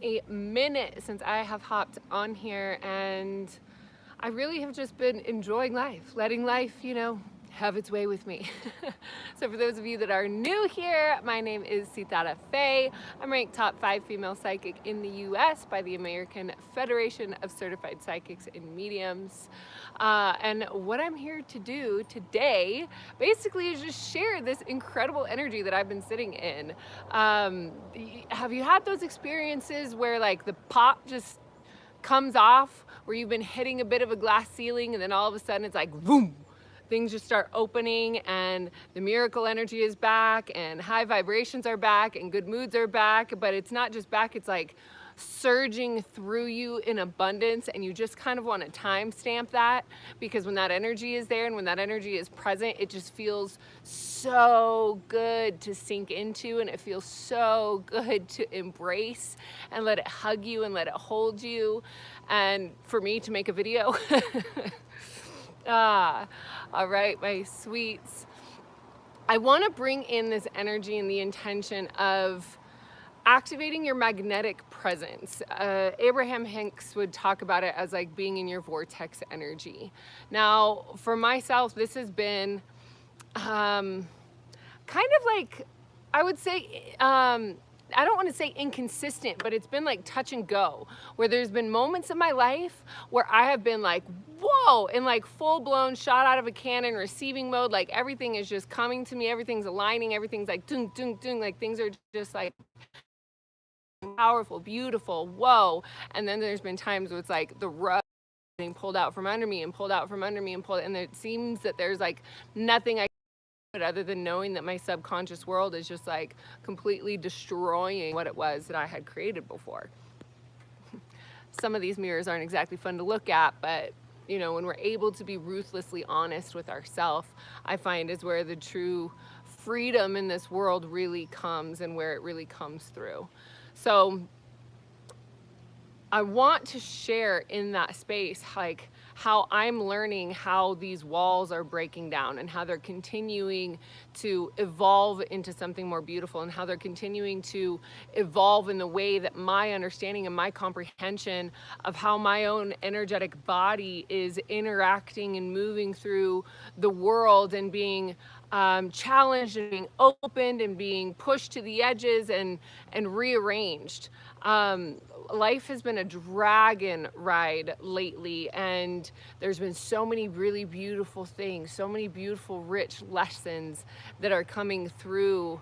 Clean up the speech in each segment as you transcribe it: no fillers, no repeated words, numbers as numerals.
a minute since I have hopped on here, and I really have just been enjoying life, letting life, have its way with me. So for those of you that are new here, my name is Sitara. I'm ranked top 5 female psychic in the US by the American Federation of Certified Psychics and Mediums. And what I'm here to do today basically is just share this incredible energy that I've been sitting in. Have you had those experiences where like the pop just comes off, where you've been hitting a bit of a glass ceiling and then all of a sudden it's like boom, things just start opening and the miracle energy is back and high vibrations are back and good moods are back, but it's not just back, it's like surging through you in abundance, and you just kind of want to timestamp that, because when that energy is there and when that energy is present, it just feels so good to sink into, and it feels so good to embrace and let it hug you and let it hold you, and for me to make a video. All right, my sweets. I want to bring in this energy and the intention of activating your magnetic presence. Abraham Hicks would talk about it as like being in your vortex energy. Now, for myself, this has been kind of like, I would say, I don't want to say inconsistent, but it's been like touch and go, where there's been moments in my life where I have been like, whoa, in like full blown shot out of a cannon receiving mode. Like everything is just coming to me. Everything's aligning. Everything's like dung, dung, dung. Like things are just like powerful, beautiful, whoa. And then there's been times where it's like the rug being pulled out from under me and pulled out from under me and pulled, and it seems that there's like nothing I can do other than knowing that my subconscious world is just like completely destroying what it was that I had created before. Some of these mirrors aren't exactly fun to look at, but when we're able to be ruthlessly honest with ourselves, I find is where the true freedom in this world really comes and where it really comes through. So I want to share in that space like how I'm learning how these walls are breaking down and how they're continuing to evolve into something more beautiful, and how they're continuing to evolve in the way that my understanding and my comprehension of how my own energetic body is interacting and moving through the world and being challenged and being opened and being pushed to the edges and rearranged. Life has been a dragon ride lately, and there's been so many really beautiful things, so many beautiful, rich lessons that are coming through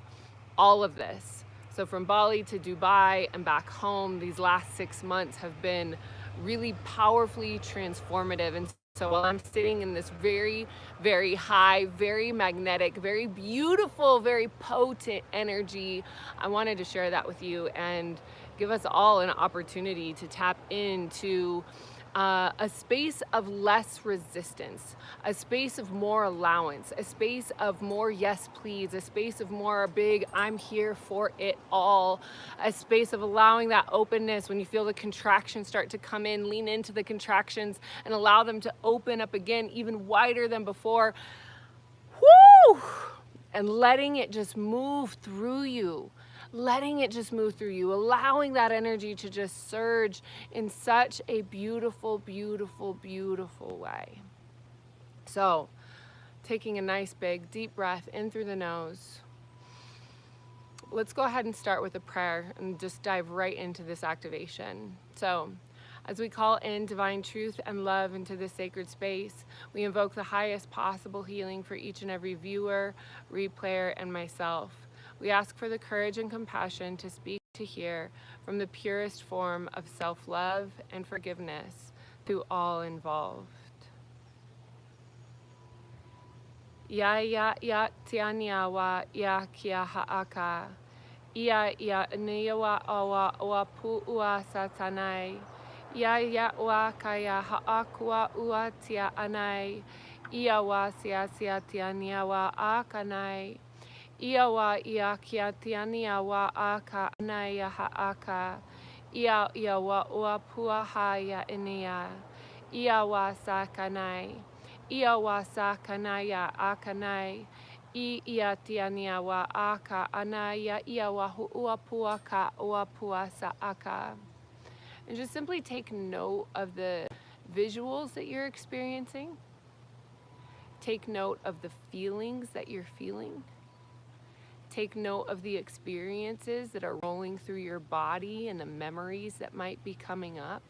all of this. So from Bali to Dubai and back home, these last 6 months have been really powerfully transformative. And so while I'm sitting in this very, very high, very magnetic, very beautiful, very potent energy, I wanted to share that with you and give us all an opportunity to tap into a space of less resistance, a space of more allowance, a space of more yes please, a space of more big I'm here for it all, a space of allowing that openness. When you feel the contractions start to come in, lean into the contractions and allow them to open up again, even wider than before. Woo! And letting it just move through you. Letting it just move through you, allowing that energy to just surge in such a beautiful, beautiful, beautiful way. So, taking a nice big deep breath in through the nose. Let's go ahead and start with a prayer and just dive right into this activation. So, as we call in divine truth and love into this sacred space, we invoke the highest possible healing for each and every viewer, replayer, and myself. We ask for the courage and compassion to speak, to hear from the purest form of self-love and forgiveness to all involved. Ya ya ya tianiawa ya kia haaka. Ia ia niawa awa oa pu ua satanai. Ya ya ua kaya haakua ua tia anai. Ia wa sia sia tianiawa akanai. Iawa ia kia tiania wa aka anaya haaka. Ia wa ua pua haya inia. Ia wa sakanai. Ia wa sakanaya akanai. I ia tiania wa aka anaya ia wa hu'ua ka ua pua sa aka. And just simply take note of the visuals that you're experiencing. Take note of the feelings that you're feeling. Take note of the experiences that are rolling through your body and the memories that might be coming up.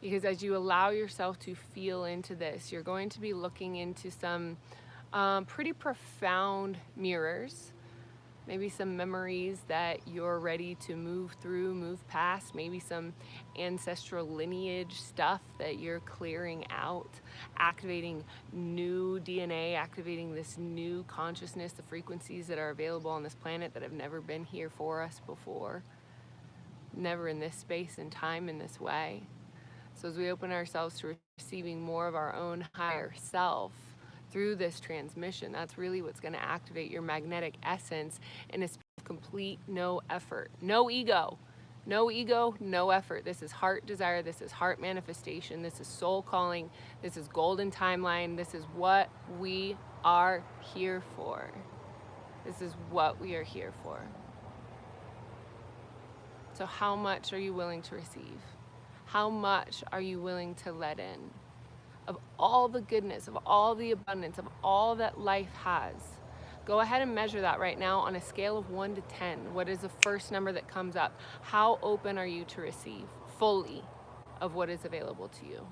Because as you allow yourself to feel into this, you're going to be looking into some pretty profound mirrors. Maybe some memories that you're ready to move through, move past. Maybe some ancestral lineage stuff that you're clearing out, activating new DNA, activating this new consciousness, the frequencies that are available on this planet that have never been here for us before, never in this space and time in this way. So as we open ourselves to receiving more of our own higher self through this transmission, that's really what's going to activate your magnetic essence in a space of complete no effort, no ego, no effort. This is heart desire. This is heart manifestation. This is soul calling. This is golden timeline. This is what we are here for. This is what we are here for. So how much are you willing to receive? How much are you willing to let in of all the goodness, of all the abundance, of all that life has? Go ahead and measure that right now on a scale of 1 to 10. What is the first number that comes up? How open are you to receive fully of what is available to you?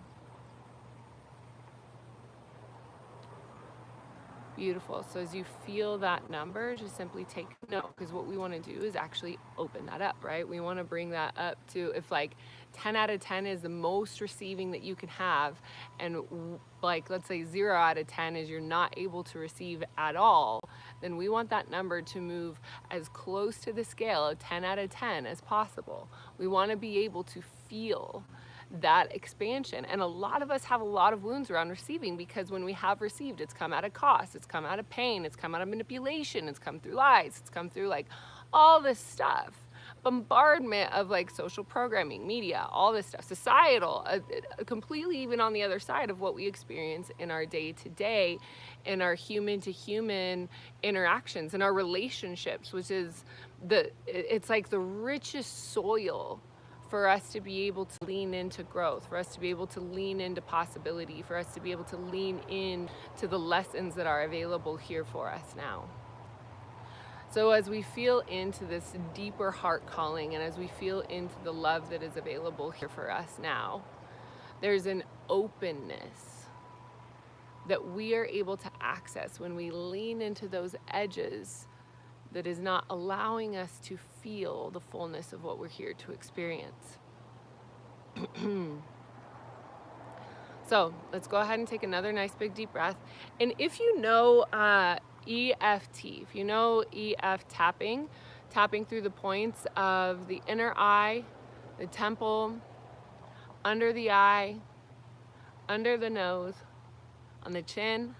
Beautiful. So as you feel that number, just simply take note, because what we want to do is actually open that up, right? We want to bring that up to, if like 10 out of 10 is the most receiving that you can have, and like let's say 0 out of 10 is you're not able to receive at all, then we want that number to move as close to the scale of 10 out of 10 as possible. We want to be able to feel that expansion. And a lot of us have a lot of wounds around receiving, because when we have received, it's come out of cost, it's come out of pain, it's come out of manipulation, it's come through lies, it's come through like all this stuff, bombardment of like social programming, media, all this stuff, societal, completely even on the other side of what we experience in our day to day, in our human to human interactions, in our relationships, which is it's like the richest soil for us to be able to lean into growth, for us to be able to lean into possibility, for us to be able to lean in to the lessons that are available here for us now. So as we feel into this deeper heart calling, and as we feel into the love that is available here for us now, there's an openness that we are able to access when we lean into those edges that is not allowing us to feel the fullness of what we're here to experience. So let's go ahead and take another nice big deep breath. And if you know EFT, if you know EF tapping through the points of the inner eye, the temple, under the eye, under the nose, on the chin,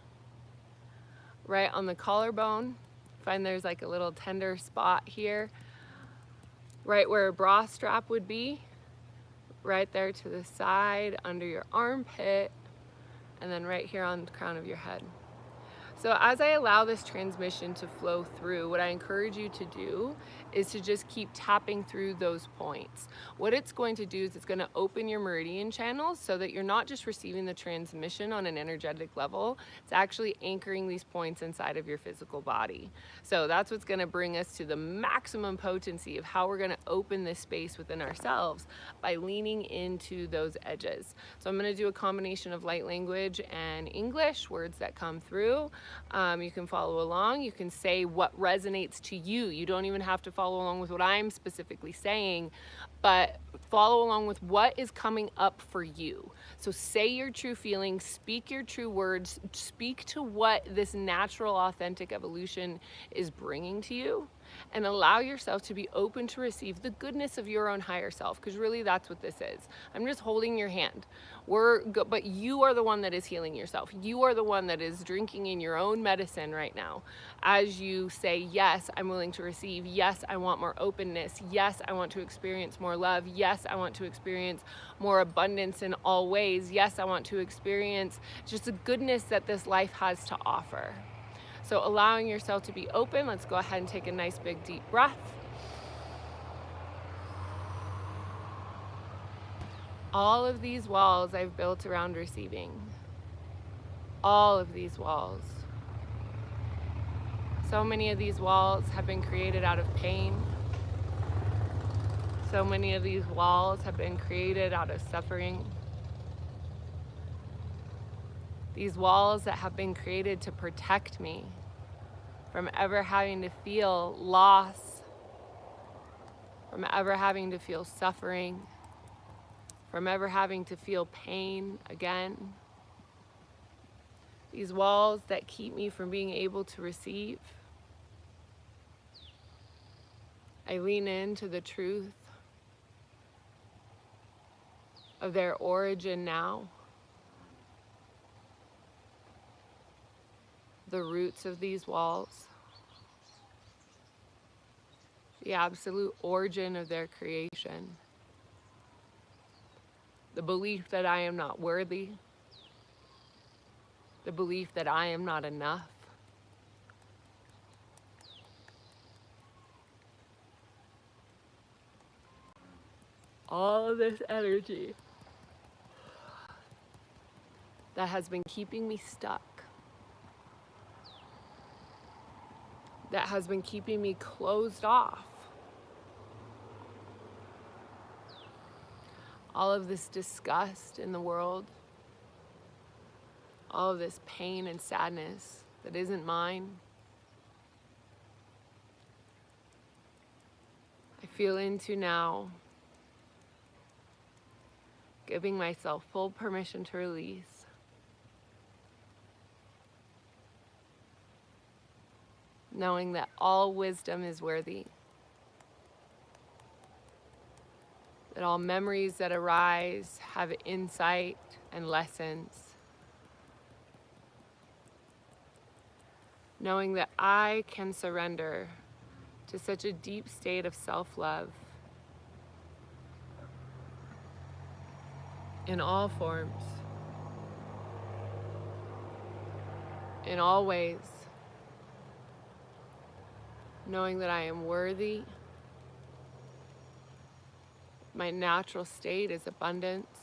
right on the collarbone. Find there's like a little tender spot here, right where a bra strap would be, right there to the side under your armpit, and then right here on the crown of your head. So as I allow this transmission to flow through, what I encourage you to do is to just keep tapping through those points. What it's going to do is it's going to open your meridian channels so that you're not just receiving the transmission on an energetic level, it's actually anchoring these points inside of your physical body. So that's what's going to bring us to the maximum potency of how we're going to open this space within ourselves by leaning into those edges. So I'm going to do a combination of light language and English, words that come through. You can follow along. You can say what resonates to you. You don't even have to follow along with what I'm specifically saying, but follow along with what is coming up for you. So say your true feelings, speak your true words, speak to what this natural, authentic evolution is bringing to you, and allow yourself to be open to receive the goodness of your own higher self, because really that's what this is. I'm just holding your hand. But you are the one that is healing yourself. You are the one that is drinking in your own medicine right now as you say, yes, I'm willing to receive. Yes, I want more openness. Yes, I want to experience more love. Yes, I want to experience more abundance in all ways. Yes, I want to experience just the goodness that this life has to offer. So allowing yourself to be open, let's go ahead and take a nice big deep breath. All of these walls I've built around receiving. All of these walls. So many of these walls have been created out of pain. So many of these walls have been created out of suffering. These walls that have been created to protect me from ever having to feel loss, from ever having to feel suffering, from ever having to feel pain again. These walls that keep me from being able to receive. I lean into the truth of their origin now. The roots of these walls. The absolute origin of their creation. The belief that I am not worthy. The belief that I am not enough. All of this energy that has been keeping me stuck, that has been keeping me closed off. All of this disgust in the world, all of this pain and sadness that isn't mine. I feel into now, giving myself full permission to release. Knowing that all wisdom is worthy. That all memories that arise have insight and lessons. Knowing that I can surrender to such a deep state of self-love in all forms, in all ways. Knowing that I am worthy. My natural state is abundance.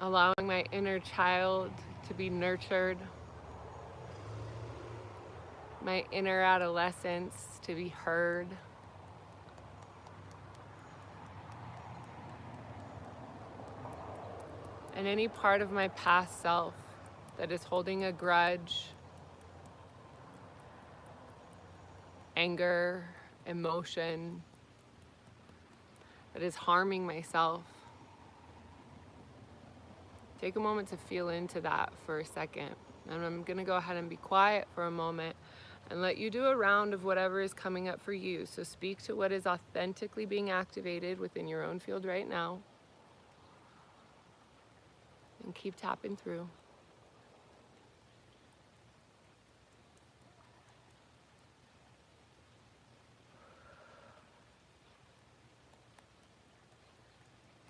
Allowing my inner child to be nurtured. My inner adolescence to be heard. And any part of my past self that is holding a grudge, anger, emotion, that is harming myself. Take a moment to feel into that for a second. And I'm going to go ahead and be quiet for a moment and let you do a round of whatever is coming up for you. So speak to what is authentically being activated within your own field right now. And keep tapping through.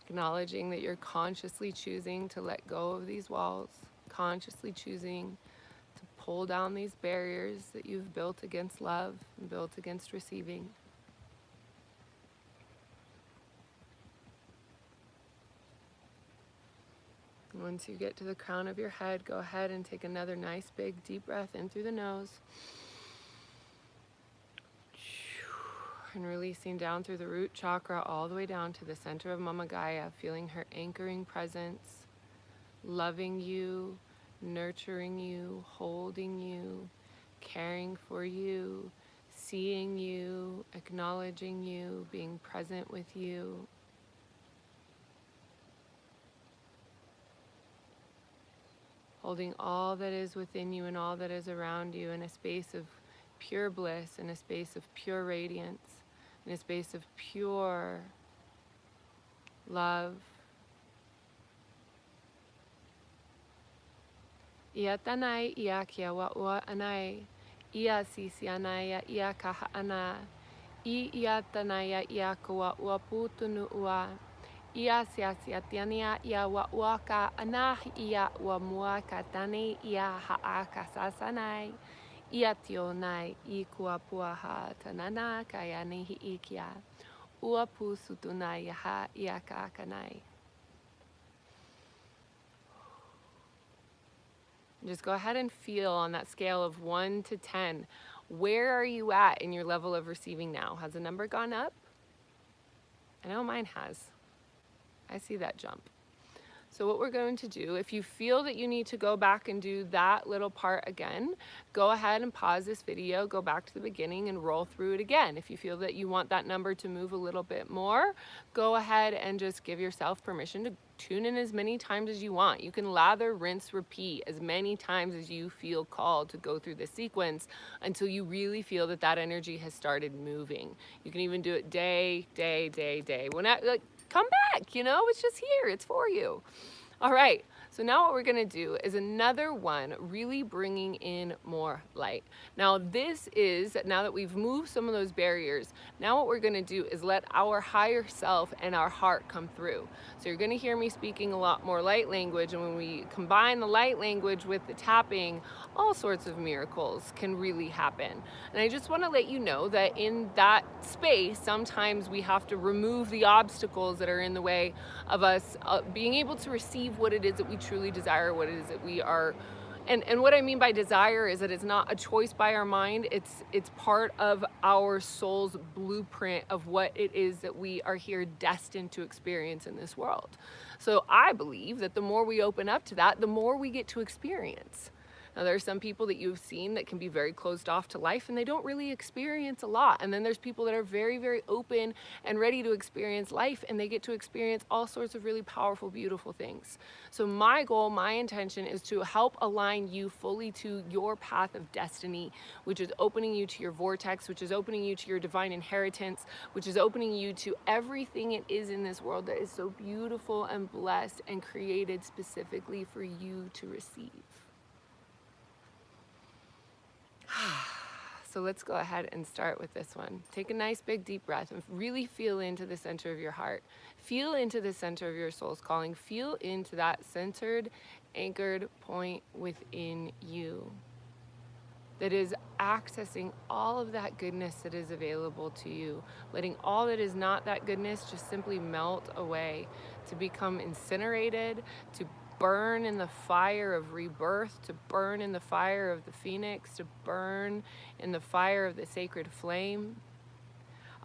Acknowledging that you're consciously choosing to let go of these walls, consciously choosing to pull down these barriers that you've built against love and built against receiving. And once you get to the crown of your head, go ahead and take another nice big deep breath in through the nose. And releasing down through the root chakra all the way down to the center of Mama Gaia, feeling her anchoring presence, loving you, nurturing you, holding you, caring for you, seeing you, acknowledging you, being present with you. holding all that is within you and all that is around you in a space of pure bliss, in a space of pure radiance, in a space of pure love. Ia tanai, ia kia wa'ua anai, ia sisi anai, ia kaha ana, ia tanai, ia ka wa'ua putunu ua, ia siasi atiania, ia wa'ua ka ana, ia wa mua ka tani, ia ha'a ka sasanai, ia tionai, I kua puaha tanana, ka yanihi ikia, ua pu sutunai, ha ia ka akanai. Just go ahead and feel on that scale of 1 to 10. Where are you at in your level of receiving now? Has the number gone up? I know mine has. I see that jump. So what we're going to do, if you feel that you need to go back and do that little part again, go ahead and pause this video, go back to the beginning and roll through it again. If you feel that you want that number to move a little bit more, go ahead and just give yourself permission to tune in as many times as you want. You can lather, rinse, repeat as many times as you feel called to go through the sequence until you really feel that that energy has started moving. You can even do it day. Come back, you know, it's just here, it's for you. All right, so now what we're gonna do is another one, really bringing in more light. Now this is, now that we've moved some of those barriers, now what we're gonna do is let our higher self and our heart come through. So you're gonna hear me speaking a lot more light language, and when we combine the light language with the tapping, all sorts of miracles can really happen. And I just wanna let you know that in that space, sometimes we have to remove the obstacles that are in the way of us being able to receive what it is that we truly desire, what it is that we are. And what I mean by desire is that it's not a choice by our mind, it's part of our soul's blueprint of what it is that we are here destined to experience in this world. So I believe that the more we open up to that, the more we get to experience. Now, there are some people that you've seen that can be very closed off to life and they don't really experience a lot. And then there's people that are very, very open and ready to experience life, and they get to experience all sorts of really powerful, beautiful things. So my goal, my intention is to help align you fully to your path of destiny, which is opening you to your vortex, which is opening you to your divine inheritance, which is opening you to everything it is in this world that is so beautiful and blessed and created specifically for you to receive. So let's go ahead and start with this one. Take a nice big deep breath and really feel into the center of your heart. Feel into the center of your soul's calling. Feel into that centered, anchored point within you that is accessing all of that goodness that is available to you, letting all that is not that goodness just simply melt away, to become incinerated, to burn in the fire of rebirth, to burn in the fire of the phoenix, to burn in the fire of the sacred flame,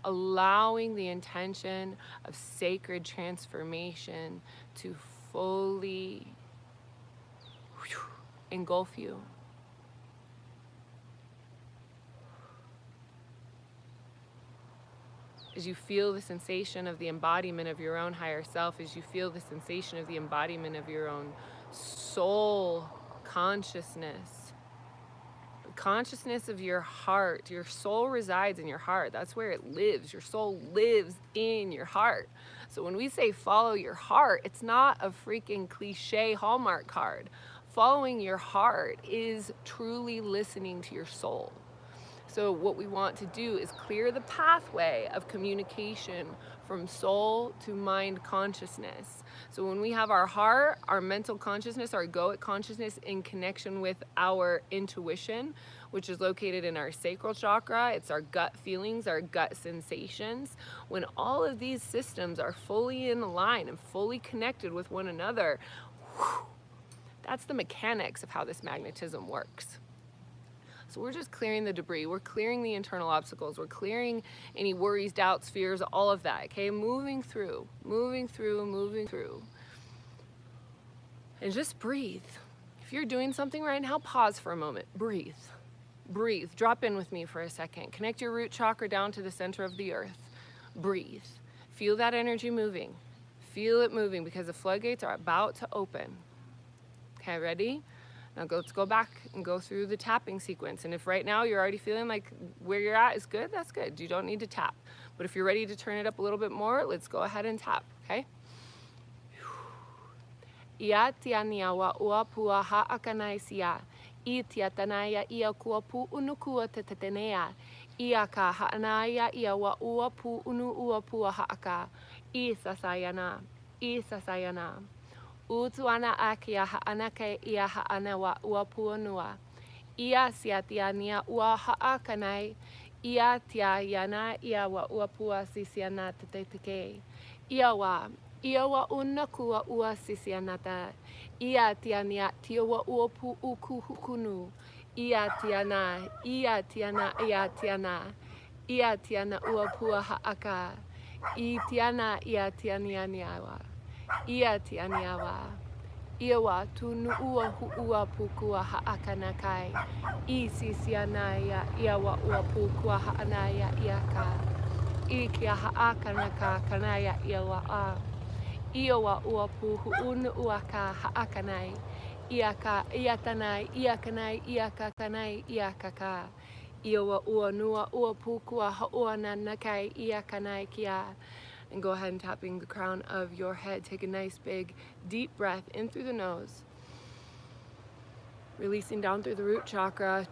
allowing the intention of sacred transformation to fully engulf you. As you feel the sensation of the embodiment of your own higher self, as you feel the sensation of the embodiment of your own soul consciousness, the consciousness of your heart, your soul resides in your heart. That's where it lives. Your soul lives in your heart. So when we say follow your heart, it's not a freaking cliche Hallmark card. Following your heart is truly listening to your soul. So what we want to do is clear the pathway of communication from soul to mind consciousness. So when we have our heart, our mental consciousness, our egoic consciousness in connection with our intuition, which is located in our sacral chakra, it's our gut feelings, our gut sensations. When all of these systems are fully in line and fully connected with one another, that's the mechanics of how this magnetism works. So we're just clearing the debris. We're clearing the internal obstacles. We're clearing any worries, doubts, fears, all of that, okay? Moving through. And just breathe. If you're doing something right now, pause for a moment. Breathe. Breathe. Drop in with me for a second. Connect your root chakra down to the center of the earth. Breathe. Feel that energy moving. Feel it moving because the floodgates are about to open. Okay, ready? Now let's go back and go through the tapping sequence. And if right now you're already feeling like where you're at is good, that's good. You don't need to tap. But if you're ready to turn it up a little bit more, let's go ahead and tap, okay? Ia tiania wa ua pua ha'akanai sia. I tia tanaya ia kua pu unu kua tetetenea. Ia ka ha'anaya ia wa ua pu unu ua pua ha'aka. I sasayana. I sasayana. Utuana a kia ha'anake ia ha'ana wa ua pua nua. Ia sia tiania ua ha'akanai. Ia tia yana ia wa ua pua sisiana teteteke. Ia wa una kua ua sisianata. Ia tiania tia wa ua pu uku hukunu. Ia tiana. Ia tiana. Ia tiana ua pua ha'aka. I tiana ia tianianiawa. Ia tianiawa. Iawa tunu ua hu'ua pukua ha'akanakai. I sisianaya iawa ua pukua ha'anaya iaka. I kia ha'akanaka kanaya iawa a. Iawa ua pu hu'unu uaka ha'akanai. Iaka iatanai iakanai iaka kanai iakaka. Iawa ua nua ua pukua ha'uana nakai iakanai kia. And go ahead and tapping the crown of your head. Take a nice big deep breath in through the nose. Releasing down through the root chakra,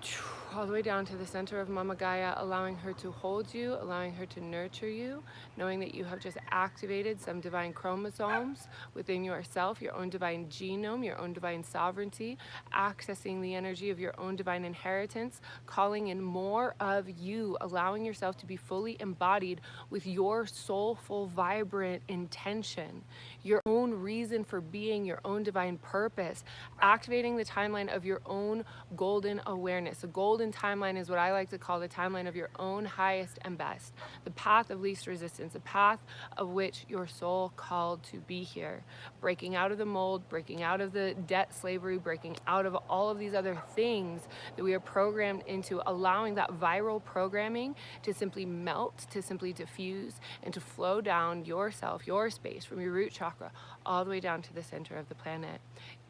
all the way down to the center of Mama Gaia, allowing her to hold you, allowing her to nurture you, knowing that you have just activated some divine chromosomes within yourself, your own divine genome, your own divine sovereignty, accessing the energy of your own divine inheritance, calling in more of you, allowing yourself to be fully embodied with your soulful, vibrant intention, your own reason for being, your own divine purpose, activating the timeline of your own golden awareness. A golden timeline is what I like to call the timeline of your own highest and best, the path of least resistance, the path of which your soul called to be here, breaking out of the mold, breaking out of the debt slavery, breaking out of all of these other things that we are programmed into, allowing that viral programming to simply melt, to simply diffuse, and to flow down yourself, your space, from your root chakra all the way down to the center of the planet.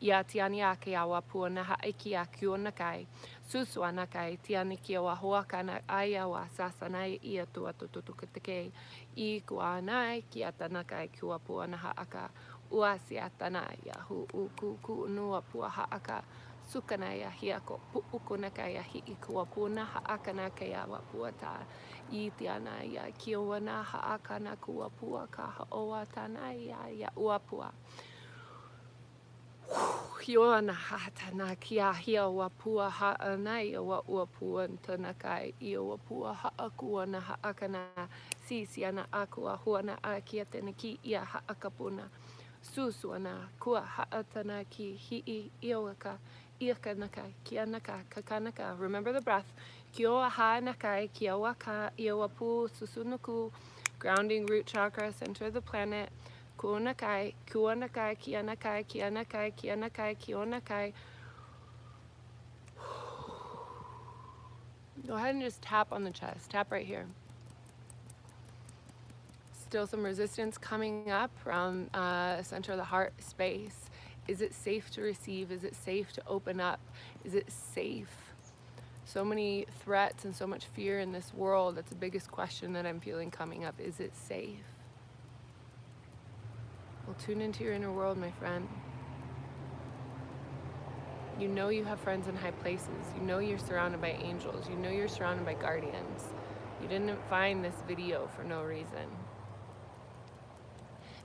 Ia tiania ke awa pua naha ikia kionakai. Susua nakai tiani kia wa hoakana aya wa sasanai ia tua tutukutake. I kua nai kia tanakai kua pua naha aka. Ua siatanai ya hu uku ku nua pua haaka. Sukanaya hiako pu ukunakaya hi ikua pua naha akana ke awa pua ta. I tiana ya kia wana haakana kua pua ka haoa tanai ya ua pua. Hiona hatana kia hia wa pua ha'anai wa ua pua tanakai ia wa pua ha'akua na ha'akana sisiana akua huana a kia tenaki ia ha'akapuna susuana kua ha'atana ki hi'i iawaka iakanaka kianaka kakanaka. Remember the breath. Kioa ha'anakai kia waka ia wa pu susunuku, grounding root chakra, center of the planet. Kuonakai, kuonakai, kianakai, kianakai, kianakai, kionakai. Go ahead and just tap on the chest. Tap right here. Still some resistance coming up around center of the heart space. Is it safe to receive? Is it safe to open up? Is it safe? So many threats and so much fear in this world. That's the biggest question that I'm feeling coming up. Is it safe? Well, tune into your inner world, my friend. You know you have friends in high places. You know you're surrounded by angels. You know you're surrounded by guardians. You didn't find this video for no reason.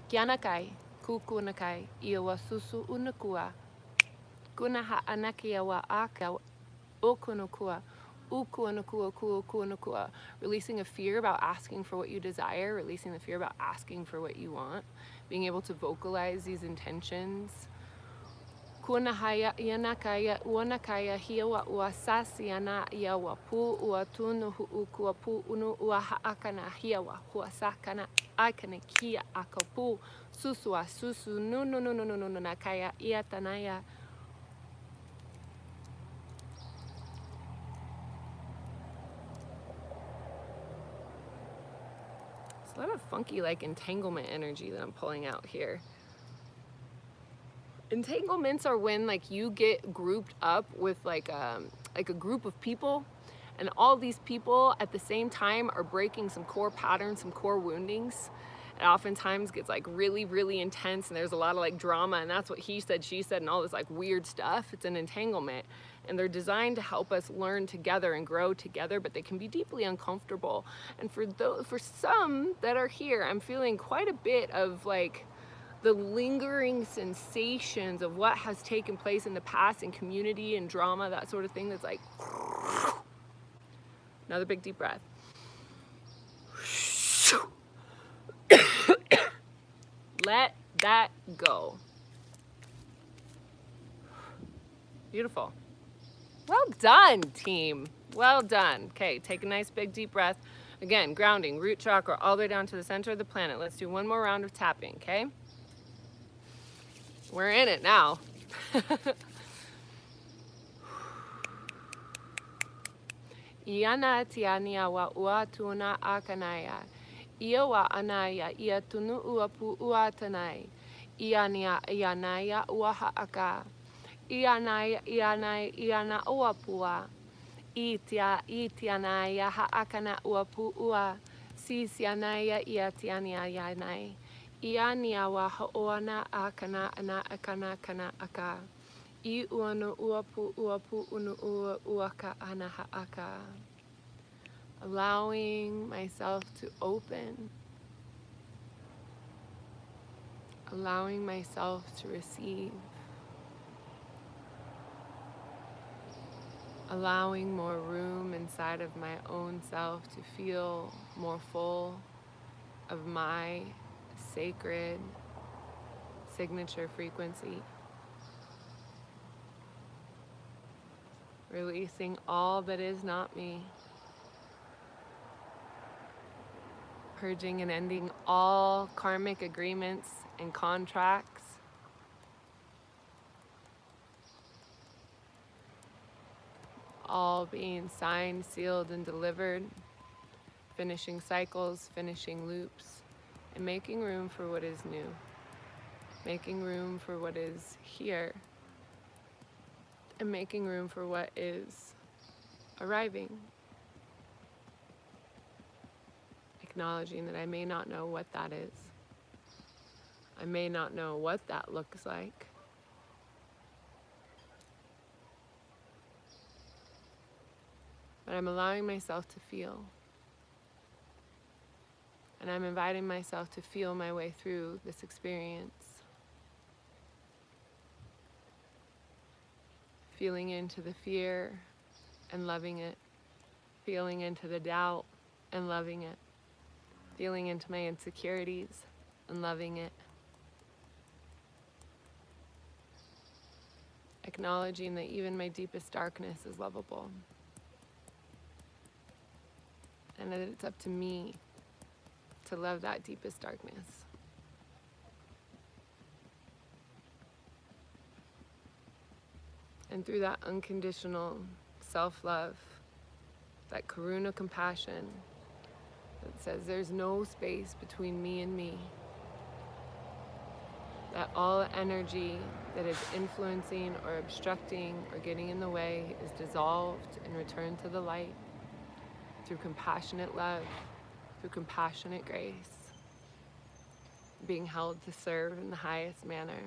Kianakai, kukunakai, iawa susu unakua. Kunaha anakia wa aka okunukua. Releasing a fear about asking for what you desire, releasing the fear about asking for what you want, being able to vocalize these intentions. Kunahaya yanakaya uanakaya hiawa uasasiana yawa pu uatunu huukua pu unu uahaakana hiawa huasakana aikana kia akapu susua susu no nakaya iatanaya. A lot of funky like entanglement energy that I'm pulling out here. Entanglements are when like you get grouped up with like a group of people, and all these people at the same time are breaking some core patterns, some core woundings. It oftentimes gets like really, really intense, and there's a lot of like drama, and that's what he said, she said, and all this like weird stuff. It's an entanglement, and they're designed to help us learn together and grow together, but they can be deeply uncomfortable. And for some that are here, I'm feeling quite a bit of like the lingering sensations of what has taken place in the past in community and drama, that sort of thing. That's like, another big deep breath. Let that go. Beautiful. Well done, team. Well done. Okay, take a nice big deep breath. Again, grounding, root chakra, all the way down to the center of the planet. Let's do one more round of tapping, okay? We're in it now. Iana tiania wa ua tuna akanaya. Ia wa anaya ia tunu ua pu ua tanai. Iania ianaya ua haaka. Ianaya iana ua pua. Itianaya haakana ua pu ua. Sisianaya ia tiania yanai. Iania wa haoana akana ana akana kana aka. I uano uapu unu uaka ana haaka. Allowing myself to open. Allowing myself to receive. Allowing more room inside of my own self to feel more full of my sacred signature frequency. Releasing all that is not me. Purging and ending all karmic agreements and contracts. All being signed, sealed, and delivered. Finishing cycles, finishing loops, and making room for what is new. Making room for what is here. And making room for what is arriving. Acknowledging that I may not know what that is. I may not know what that looks like. But I'm allowing myself to feel. And I'm inviting myself to feel my way through this experience. Feeling into the fear and loving it. Feeling into the doubt and loving it. Feeling into my insecurities and loving it. Acknowledging that even my deepest darkness is lovable. And that it's up to me to love that deepest darkness. And through that unconditional self-love, that karuna compassion that says there's no space between me and me, that all energy that is influencing or obstructing or getting in the way is dissolved and returned to the light through compassionate love, through compassionate grace, being held to serve in the highest manner,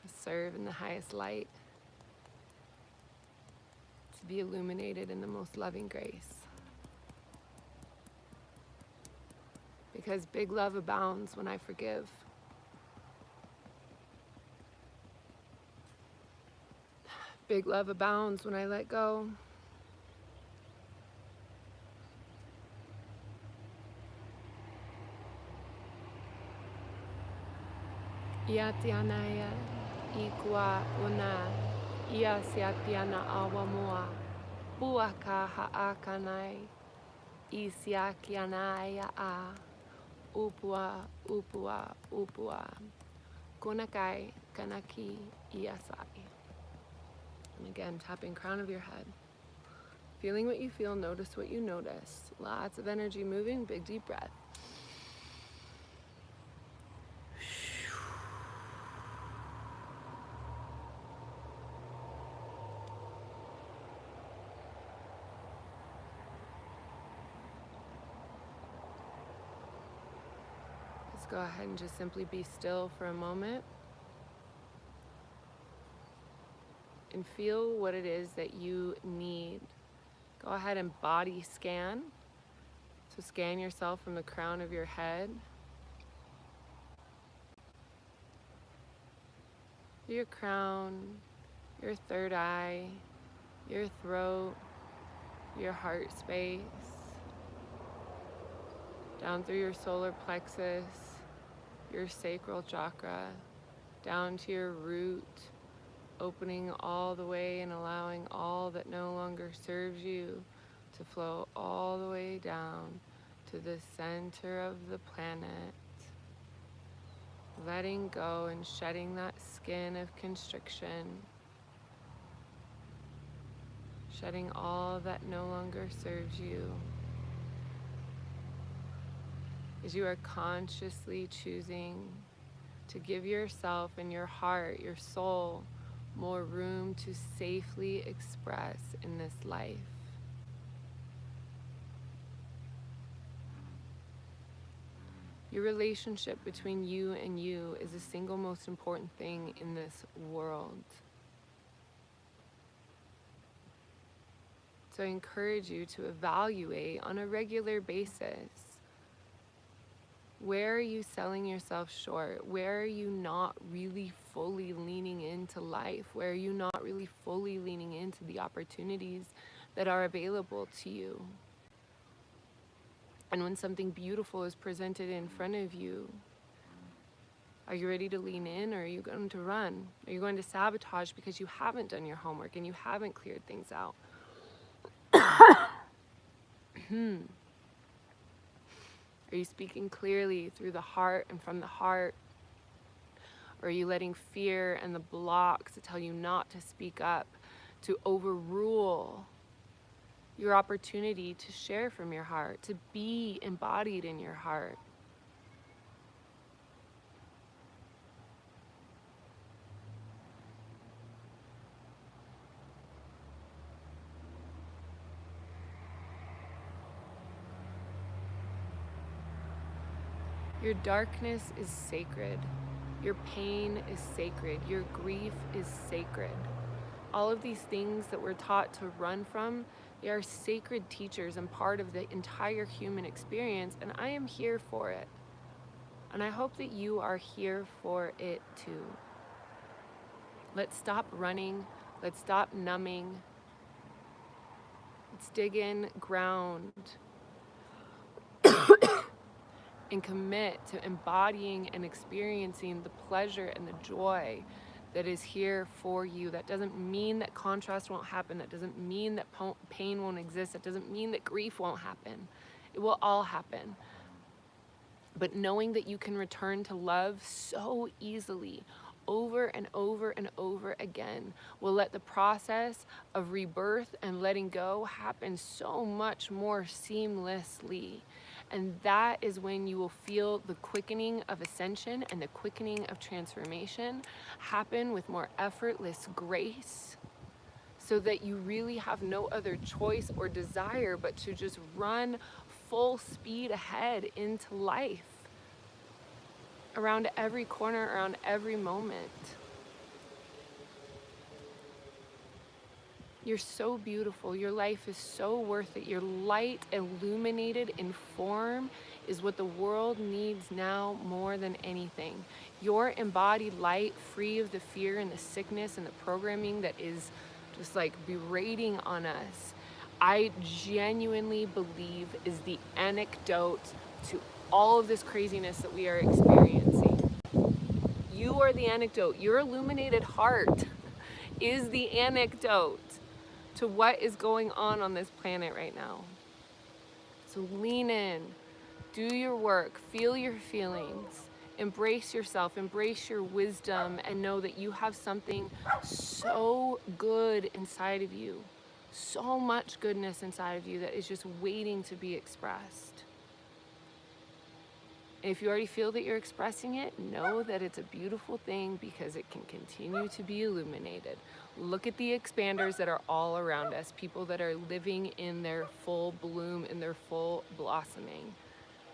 to serve in the highest light, to be illuminated in the most loving grace. Because big love abounds when I forgive. Big love abounds when I let go. Iatianaya ikua una ia siatiana awamua puaka haakanai isiakianaya a upua upua upua konakai kanaki iasai. And again, tapping crown of your head. Feeling what you feel, notice what you notice. Lots of energy moving, big deep breath. Go ahead and just simply be still for a moment and feel what it is that you need. Go ahead and body scan. So scan yourself from the crown of your head, your crown, your third eye, your throat, your heart space, down through your solar plexus, your sacral chakra, down to your root, opening all the way and allowing all that no longer serves you to flow all the way down to the center of the planet, letting go and shedding that skin of constriction, shedding all that no longer serves you, as you are consciously choosing to give yourself and your heart, your soul, more room to safely express in this life. Your relationship between you and you is the single most important thing in this world. So I encourage you to evaluate on a regular basis. Where are you selling yourself short? Where are you not really fully leaning into life? Where are you not really fully leaning into the opportunities that are available to you? And when something beautiful is presented in front of you, are you ready to lean in, or are you going to run? Are you going to sabotage because you haven't done your homework and you haven't cleared things out? Are you speaking clearly through the heart and from the heart? Or are you letting fear and the blocks that tell you not to speak up to overrule your opportunity to share from your heart, to be embodied in your heart? Your darkness is sacred. Your pain is sacred. Your grief is sacred. All of these things that we're taught to run from, they are sacred teachers and part of the entire human experience, and I am here for it. And I hope that you are here for it too. Let's stop running. Let's stop numbing. Let's dig in, ground, and commit to embodying and experiencing the pleasure and the joy that is here for you. That doesn't mean that contrast won't happen. That doesn't mean that pain won't exist. That doesn't mean that grief won't happen. It will all happen. But knowing that you can return to love so easily, over and over and over again, will let the process of rebirth and letting go happen so much more seamlessly. And that is when you will feel the quickening of ascension and the quickening of transformation happen with more effortless grace, so that you really have no other choice or desire but to just run full speed ahead into life, around every corner, around every moment. You're so beautiful. Your life is so worth it. Your light illuminated in form is what the world needs now more than anything. Your embodied light, free of the fear and the sickness and the programming that is just like berating on us, I genuinely believe is the antidote to all of this craziness that we are experiencing. You are the antidote. Your illuminated heart is the antidote to what is going on this planet right now. So lean in, do your work, feel your feelings, embrace yourself, embrace your wisdom, and know that you have something so good inside of you, so much goodness inside of you that is just waiting to be expressed. And if you already feel that you're expressing it, know that it's a beautiful thing because it can continue to be illuminated. Look at the expanders that are all around us, people that are living in their full bloom, in their full blossoming.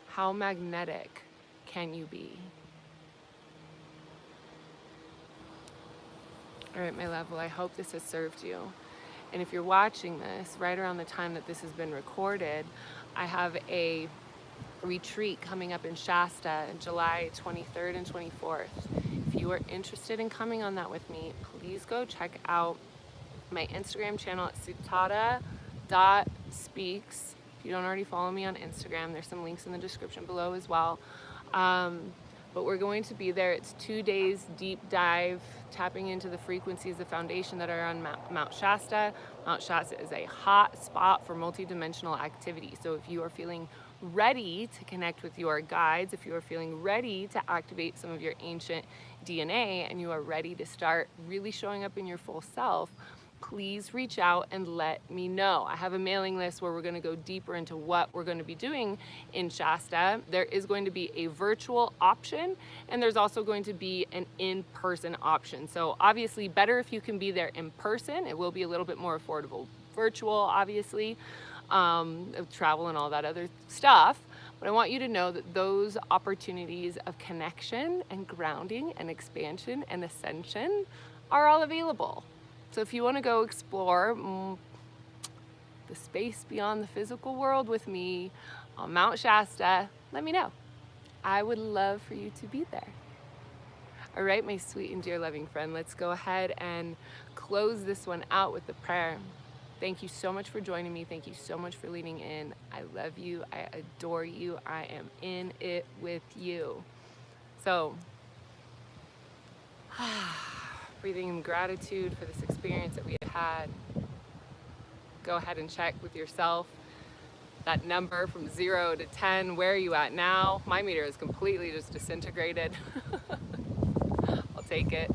How magnetic can you be? All right, my love, well, I hope this has served you. And if you're watching this right around the time that this has been recorded, I have a retreat coming up in Shasta on July 23rd and 24th. If you are interested in coming on that with me, please go check out my Instagram channel at sitara.speaks. If you don't already follow me on Instagram, there's some links in the description below as well. But we're going to be there. It's 2 days deep dive, tapping into the frequencies of foundation that are on Mount Shasta. Mount Shasta is a hot spot for multidimensional activity. So if you are feeling ready to connect with your guides, if you are feeling ready to activate some of your ancient DNA, and you are ready to start really showing up in your full self, please reach out and let me know. I have a mailing list where we're going to go deeper into what we're going to be doing in Shasta. There is going to be a virtual option, and there's also going to be an in-person option. So obviously better if you can be there in person. It will be a little bit more affordable virtual, obviously, travel and all that other stuff. But I want you to know that those opportunities of connection and grounding and expansion and ascension are all available. So if you want to go explore the space beyond the physical world with me on Mount Shasta, let me know. I would love for you to be there. All right, my sweet and dear loving friend, let's go ahead and close this one out with the prayer. Thank you so much for joining me. Thank you so much for leaning in. I love you. I adore you. I am in it with you. So, breathing in gratitude for this experience that we have had. Go ahead and check with yourself that number from 0 to 10. Where are you at now? My meter is completely just disintegrated. I'll take it.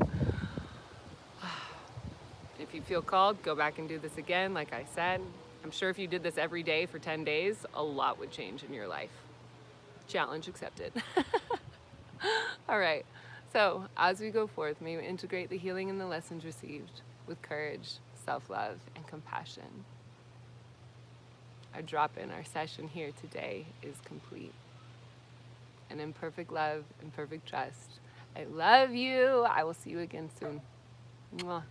If you feel called, go back and do this again. Like I said, I'm sure if you did this every day for 10 days, a lot would change in your life. Challenge accepted. All right. So as we go forth, may we integrate the healing and the lessons received with courage, self-love, and compassion. Our drop-in, our session here today is complete. And in perfect love and perfect trust, I love you. I will see you again soon. Mwah.